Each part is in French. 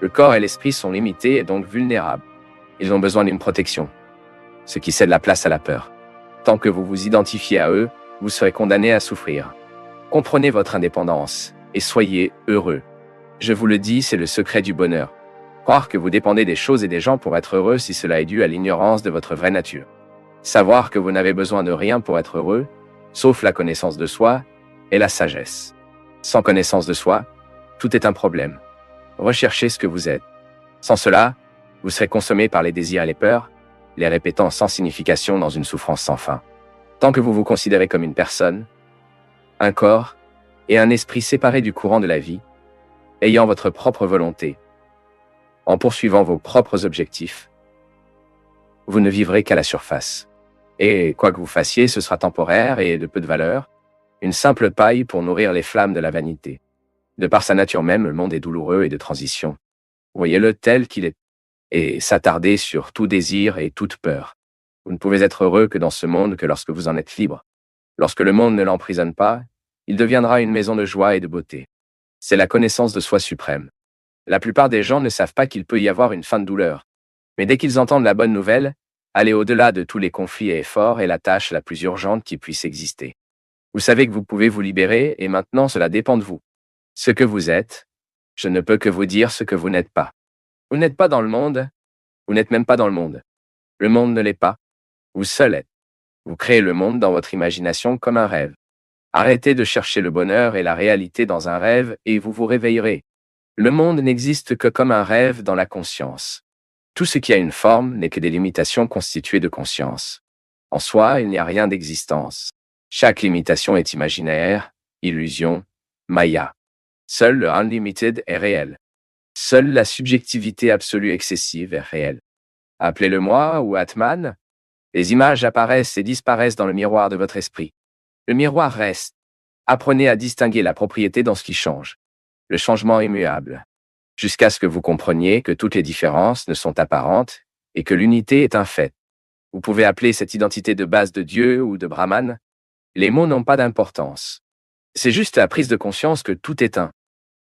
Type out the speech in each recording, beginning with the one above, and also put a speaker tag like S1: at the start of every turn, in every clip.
S1: Le corps et l'esprit sont limités et donc vulnérables. Ils ont besoin d'une protection, ce qui cède la place à la peur. Tant que vous vous identifiez à eux, vous serez condamné à souffrir. Comprenez votre indépendance et soyez heureux. Je vous le dis, c'est le secret du bonheur. Croire que vous dépendez des choses et des gens pour être heureux si cela est dû à l'ignorance de votre vraie nature. Savoir que vous n'avez besoin de rien pour être heureux, sauf la connaissance de soi et la sagesse. Sans connaissance de soi, tout est un problème. Recherchez ce que vous êtes. Sans cela, vous serez consommé par les désirs et les peurs, les répétant sans signification dans une souffrance sans fin. Tant que vous vous considérez comme une personne, un corps et un esprit séparés du courant de la vie, ayant votre propre volonté, en poursuivant vos propres objectifs, vous ne vivrez qu'à la surface. Et quoi que vous fassiez, ce sera temporaire et de peu de valeur, une simple paille pour nourrir les flammes de la vanité. De par sa nature même, le monde est douloureux et de transition. Voyez-le tel qu'il est, et s'attarder sur tout désir et toute peur. Vous ne pouvez être heureux que dans ce monde que lorsque vous en êtes libre. Lorsque le monde ne l'emprisonne pas, il deviendra une maison de joie et de beauté. C'est la connaissance de soi suprême. La plupart des gens ne savent pas qu'il peut y avoir une fin de douleur. Mais dès qu'ils entendent la bonne nouvelle, aller au-delà de tous les conflits et efforts est la tâche la plus urgente qui puisse exister. Vous savez que vous pouvez vous libérer et maintenant cela dépend de vous. Ce que vous êtes, je ne peux que vous dire ce que vous n'êtes pas. Vous n'êtes pas dans le monde, vous n'êtes même pas dans le monde. Le monde ne l'est pas, vous seul êtes. Vous créez le monde dans votre imagination comme un rêve. Arrêtez de chercher le bonheur et la réalité dans un rêve et vous vous réveillerez. Le monde n'existe que comme un rêve dans la conscience. Tout ce qui a une forme n'est que des limitations constituées de conscience. En soi, il n'y a rien d'existence. Chaque limitation est imaginaire, illusion, maya. Seul le unlimited est réel. Seule la subjectivité absolue excessive est réelle. Appelez-le moi ou Atman. Les images apparaissent et disparaissent dans le miroir de votre esprit. Le miroir reste. Apprenez à distinguer la propriété dans ce qui change. Le changement est muable. Jusqu'à ce que vous compreniez que toutes les différences ne sont apparentes et que l'unité est un fait. Vous pouvez appeler cette identité de base de Dieu ou de Brahman. Les mots n'ont pas d'importance. C'est juste la prise de conscience que tout est un.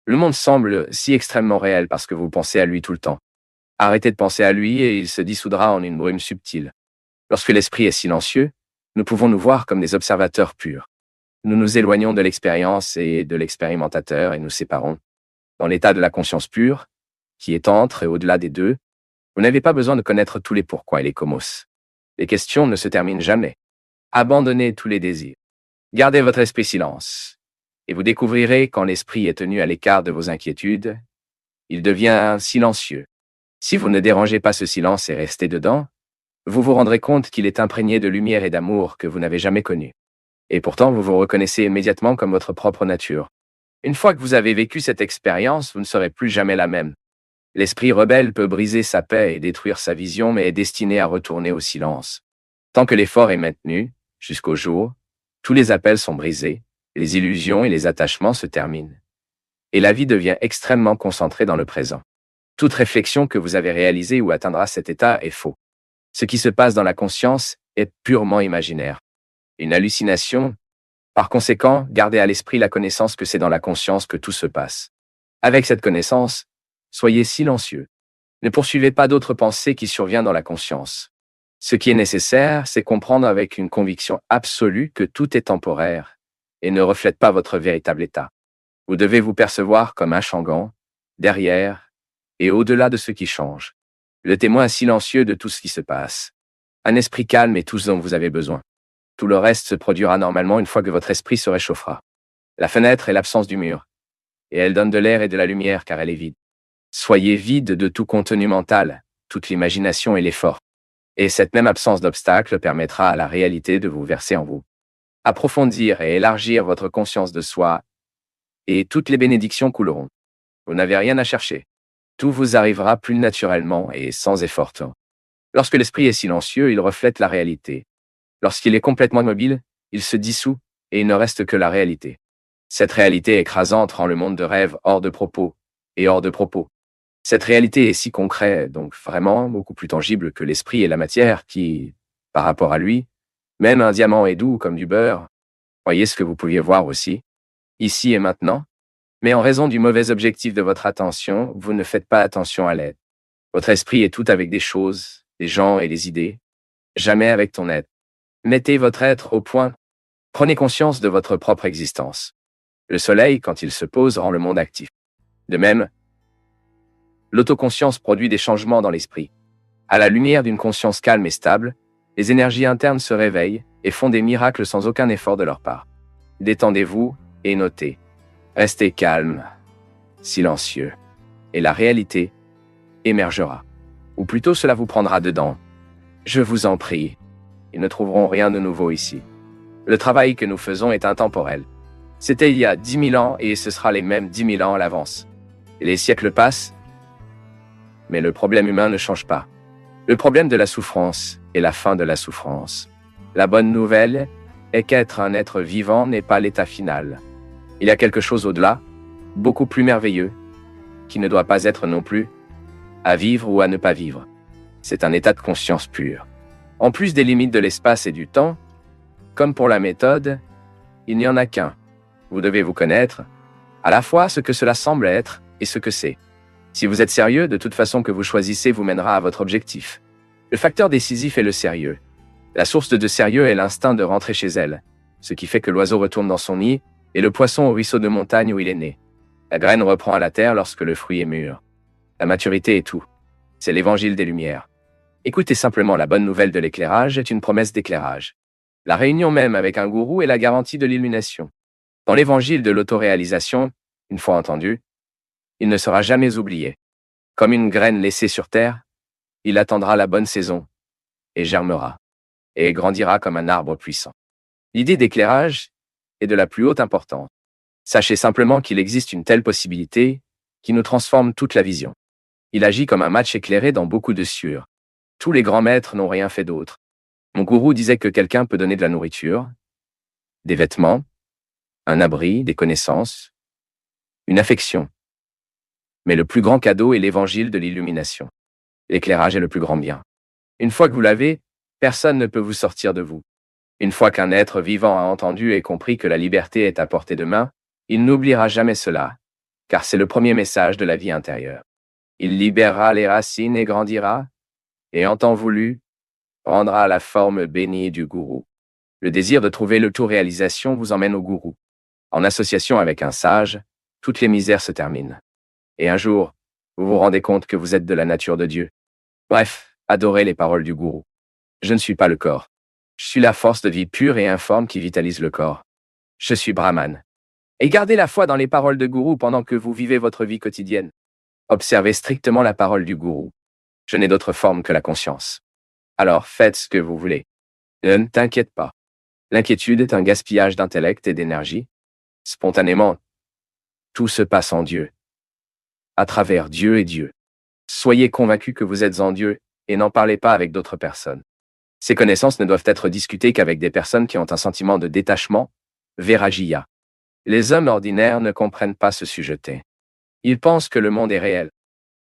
S1: Le monde semble si extrêmement réel parce que vous pensez à lui tout le temps. Arrêtez de penser à lui et il se dissoudra en une brume subtile. Lorsque l'esprit est silencieux, nous pouvons nous voir comme des observateurs purs. Nous nous éloignons de l'expérience et de l'expérimentateur et nous séparons. Dans l'état de la conscience pure, qui est entre et au-delà des deux, vous n'avez pas besoin de connaître tous les pourquoi et les comment. Les questions ne se terminent jamais. Abandonnez tous les désirs. Gardez votre esprit silence. Et vous découvrirez quand l'esprit est tenu à l'écart de vos inquiétudes, il devient silencieux. Si vous ne dérangez pas ce silence et restez dedans, vous vous rendrez compte qu'il est imprégné de lumière et d'amour que vous n'avez jamais connu. Et pourtant, vous vous reconnaissez immédiatement comme votre propre nature. Une fois que vous avez vécu cette expérience, vous ne serez plus jamais la même. L'esprit rebelle peut briser sa paix et détruire sa vision, mais est destiné à retourner au silence. Tant que l'effort est maintenu, jusqu'au jour, tous les appels sont brisés, les illusions et les attachements se terminent. Et la vie devient extrêmement concentrée dans le présent. Toute réflexion que vous avez réalisée ou atteindra cet état est faux. Ce qui se passe dans la conscience est purement imaginaire. Une hallucination. Par conséquent, gardez à l'esprit la connaissance que c'est dans la conscience que tout se passe. Avec cette connaissance, soyez silencieux. Ne poursuivez pas d'autres pensées qui surviennent dans la conscience. Ce qui est nécessaire, c'est comprendre avec une conviction absolue que tout est temporaire et ne reflète pas votre véritable état. Vous devez vous percevoir comme un Shangan, derrière et au-delà de ce qui change. Le témoin silencieux de tout ce qui se passe. Un esprit calme est tout ce dont vous avez besoin. Tout le reste se produira normalement une fois que votre esprit se réchauffera. La fenêtre est l'absence du mur, et elle donne de l'air et de la lumière car elle est vide. Soyez vide de tout contenu mental, toute l'imagination et l'effort. Et cette même absence d'obstacle permettra à la réalité de vous verser en vous. Approfondir et élargir votre conscience de soi, et toutes les bénédictions couleront. Vous n'avez rien à chercher. Tout vous arrivera plus naturellement et sans effort. Lorsque l'esprit est silencieux, il reflète la réalité. Lorsqu'il est complètement immobile, il se dissout et il ne reste que la réalité. Cette réalité écrasante rend le monde de rêve hors de propos et hors de propos. Cette réalité est si concrète, donc vraiment beaucoup plus tangible que l'esprit et la matière qui, par rapport à lui, même un diamant est doux comme du beurre. Voyez ce que vous pouviez voir aussi, ici et maintenant. Mais en raison du mauvais objectif de votre attention, vous ne faites pas attention à l'aide. Votre esprit est tout avec des choses, des gens et des idées, jamais avec ton être. Mettez votre être au point. Prenez conscience de votre propre existence. Le soleil, quand il se pose, rend le monde actif. De même, l'autoconscience produit des changements dans l'esprit. À la lumière d'une conscience calme et stable, les énergies internes se réveillent et font des miracles sans aucun effort de leur part. Détendez-vous et notez. Restez calme, silencieux, et la réalité émergera. Ou plutôt cela vous prendra dedans. Je vous en prie. Ils ne trouveront rien de nouveau ici. Le travail que nous faisons est intemporel. C'était il y a 10 000 ans et ce sera les mêmes 10 000 ans à l'avance. Et les siècles passent, mais le problème humain ne change pas. Le problème de la souffrance est la fin de la souffrance. La bonne nouvelle est qu'être un être vivant n'est pas l'état final. Il y a quelque chose au-delà, beaucoup plus merveilleux, qui ne doit pas être non plus à vivre ou à ne pas vivre. C'est un état de conscience pur. En plus des limites de l'espace et du temps, comme pour la méthode, il n'y en a qu'un. Vous devez vous connaître, à la fois ce que cela semble être et ce que c'est. Si vous êtes sérieux, de toute façon que vous choisissez vous mènera à votre objectif. Le facteur décisif est le sérieux. La source de sérieux est l'instinct de rentrer chez elle, ce qui fait que l'oiseau retourne dans son nid et le poisson au ruisseau de montagne où il est né. La graine reprend à la terre lorsque le fruit est mûr. La maturité est tout. C'est l'évangile des Lumières. Écoutez simplement, la bonne nouvelle de l'éclairage est une promesse d'éclairage. La réunion même avec un gourou est la garantie de l'illumination. Dans l'évangile de l'autoréalisation, une fois entendu, il ne sera jamais oublié. Comme une graine laissée sur terre, il attendra la bonne saison, et germera, et grandira comme un arbre puissant. L'idée d'éclairage est de la plus haute importance. Sachez simplement qu'il existe une telle possibilité qui nous transforme toute la vision. Il agit comme un match éclairé dans beaucoup de sueurs. Tous les grands maîtres n'ont rien fait d'autre. Mon gourou disait que quelqu'un peut donner de la nourriture, des vêtements, un abri, des connaissances, une affection. Mais le plus grand cadeau est l'évangile de l'illumination. L'éclairage est le plus grand bien. Une fois que vous l'avez, personne ne peut vous sortir de vous. Une fois qu'un être vivant a entendu et compris que la liberté est à portée de main, il n'oubliera jamais cela, car c'est le premier message de la vie intérieure. Il libérera les racines et grandira, et en temps voulu, prendra la forme bénie du gourou. Le désir de trouver l'autoréalisation vous emmène au gourou. En association avec un sage, toutes les misères se terminent. Et un jour, vous vous rendez compte que vous êtes de la nature de Dieu. Bref, adorez les paroles du gourou. Je ne suis pas le corps. Je suis la force de vie pure et informe qui vitalise le corps. Je suis Brahman. Et gardez la foi dans les paroles de gourou pendant que vous vivez votre vie quotidienne. Observez strictement la parole du gourou. Je n'ai d'autre forme que la conscience. Alors faites ce que vous voulez. Ne t'inquiète pas. L'inquiétude est un gaspillage d'intellect et d'énergie. Spontanément, tout se passe en Dieu. À travers Dieu et Dieu. Soyez convaincus que vous êtes en Dieu et n'en parlez pas avec d'autres personnes. Ces connaissances ne doivent être discutées qu'avec des personnes qui ont un sentiment de détachement, Vairagya. Les hommes ordinaires ne comprennent pas ce sujeté. Ils pensent que le monde est réel.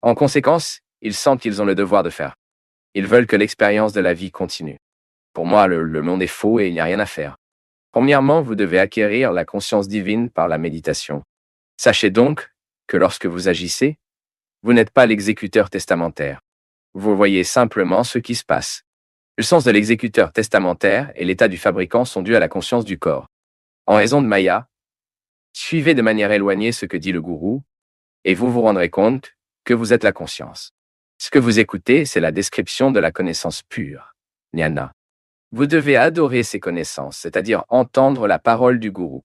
S1: En conséquence, ils sentent qu'ils ont le devoir de faire. Ils veulent que l'expérience de la vie continue. Pour moi, le monde est faux et il n'y a rien à faire. Premièrement, vous devez acquérir la conscience divine par la méditation. Sachez donc que lorsque vous agissez, vous n'êtes pas l'exécuteur testamentaire. Vous voyez simplement ce qui se passe. Le sens de l'exécuteur testamentaire et l'état du fabricant sont dus à la conscience du corps. En raison de Maya, suivez de manière éloignée ce que dit le gourou, et vous vous rendrez compte que vous êtes la conscience. Ce que vous écoutez, c'est la description de la connaissance pure, Jnana. Vous devez adorer ces connaissances, c'est-à-dire entendre la parole du gourou.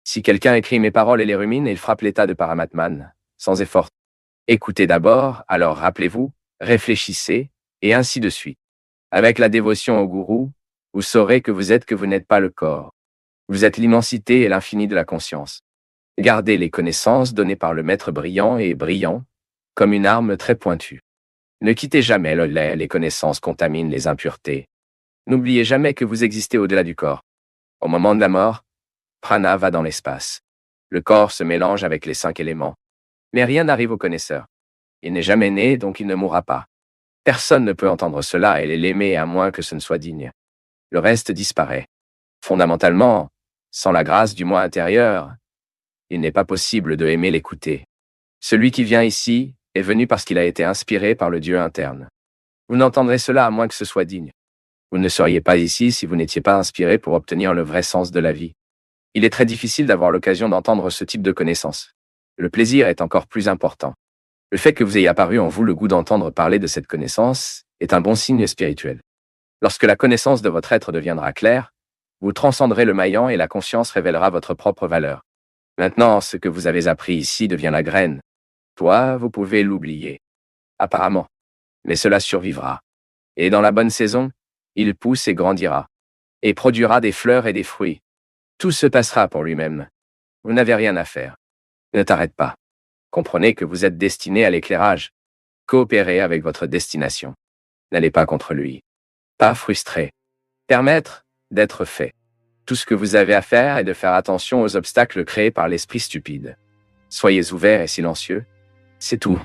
S1: Si quelqu'un écrit mes paroles et les rumine, il frappe l'état de Paramatman, sans effort. Écoutez d'abord, alors rappelez-vous, réfléchissez, et ainsi de suite. Avec la dévotion au gourou, vous saurez que vous n'êtes pas le corps. Vous êtes l'immensité et l'infini de la conscience. Gardez les connaissances données par le maître brillant et brillant, comme une arme très pointue. Ne quittez jamais le lait, les connaissances contaminent les impuretés. N'oubliez jamais que vous existez au-delà du corps. Au moment de la mort, prana va dans l'espace. Le corps se mélange avec les 5 éléments. Mais rien n'arrive au connaisseur. Il n'est jamais né, donc il ne mourra pas. Personne ne peut entendre cela et l'aimer à moins que ce ne soit digne. Le reste disparaît. Fondamentalement, sans la grâce du moi intérieur, il n'est pas possible de aimer l'écouter. Celui qui vient ici est venu parce qu'il a été inspiré par le Dieu interne. Vous n'entendrez cela à moins que ce soit digne. Vous ne seriez pas ici si vous n'étiez pas inspiré pour obtenir le vrai sens de la vie. Il est très difficile d'avoir l'occasion d'entendre ce type de connaissances. Le plaisir est encore plus important. Le fait que vous ayez apparu en vous le goût d'entendre parler de cette connaissance est un bon signe spirituel. Lorsque la connaissance de votre être deviendra claire, vous transcenderez le maillant et la conscience révélera votre propre valeur. Maintenant, ce que vous avez appris ici devient la graine. Toi, vous pouvez l'oublier. Apparemment. Mais cela survivra. Et dans la bonne saison, il pousse et grandira. Et produira des fleurs et des fruits. Tout se passera pour lui-même. Vous n'avez rien à faire. Ne t'arrête pas. Comprenez que vous êtes destiné à l'éclairage. Coopérez avec votre destination. N'allez pas contre lui. Pas frustré. Permettre d'être fait. Tout ce que vous avez à faire est de faire attention aux obstacles créés par l'esprit stupide. Soyez ouverts et silencieux. C'est tout.